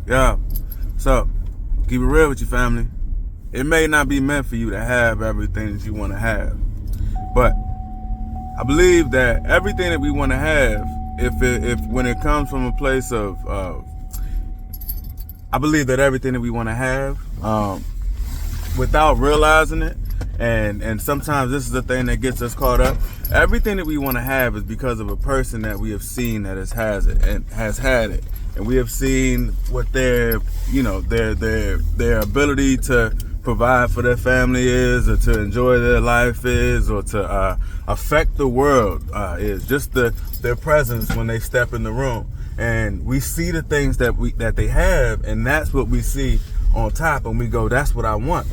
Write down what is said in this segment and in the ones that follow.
Yeah. So, keep it real with your family. It may not be meant for you to have everything that you want to have, but I believe that everything that we want to have, if when it comes from a place of, I believe that everything that we want to have, without realizing it, and sometimes this is the thing that gets us caught up. Everything that we want to have is because of a person that we have seen that has it and has had it, and we have seen what their their ability to provide for their family is, or to enjoy their life is, or to affect the world is. Just their presence when they step in the room, and we see the things that they have, and that's what we see on top, and we go, that's what I want.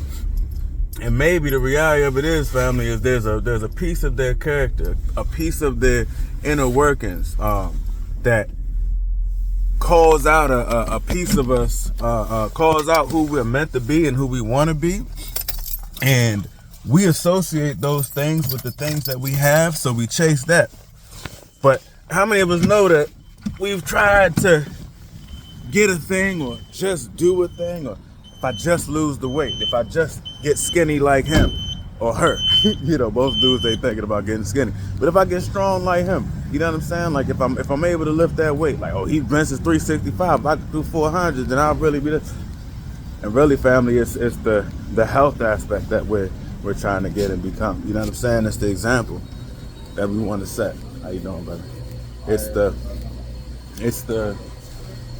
And maybe the reality of it is, family, is there's a piece of their character, a piece of their inner workings that calls out a piece of us, calls out who we're meant to be and who we want to be. And we associate those things with the things that we have, so we chase that. But how many of us know that we've tried to get a thing, or just do a thing, or if I just lose the weight, if I just get skinny like him or her, both dudes, they thinking about getting skinny. But if I get strong like him, you know what I'm saying? Like if I'm able to lift that weight, like, oh, he benches 365, if I could do 400, then I'll really be this. And really, family, it's the health aspect that we're trying to get and become. You know what I'm saying? It's the example that we want to set. How you doing, brother? It's the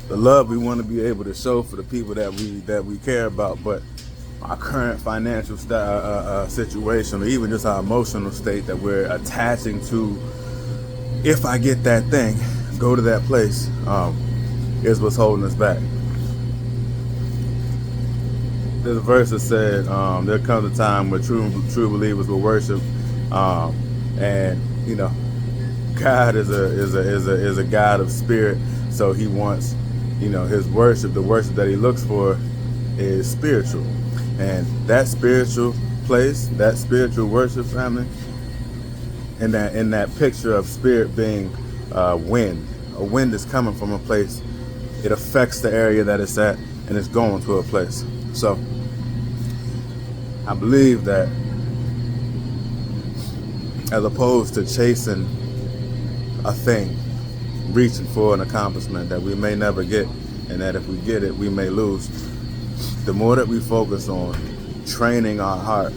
love we want to be able to show for the people that we care about. But our current financial situation, or even just our emotional state that we're attaching to, if I get that thing, go to that place, is what's holding us back. There's a verse that said, there comes a time where true believers will worship, and God is a God of spirit, so He wants, His worship, the worship that He looks for, is spiritual, and that spiritual place, that spiritual worship, family, in that picture of spirit being wind. A wind is coming from a place. It affects the area that it's at, and it's going to a place. So I believe that, as opposed to chasing a thing, reaching for an accomplishment that we may never get, and that if we get it, we may lose, the more that we focus on training our heart,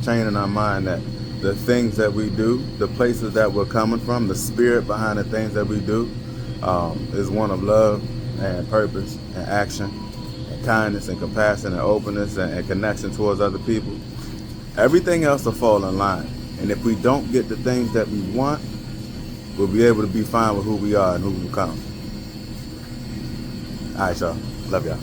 training our mind, that the things that we do, the places that we're coming from, the spirit behind the things that we do, is one of love and purpose and action and kindness and compassion and openness and connection towards other people. Everything else will fall in line. And if we don't get the things that we want, we'll be able to be fine with who we are and who we become. All right, y'all. Love y'all.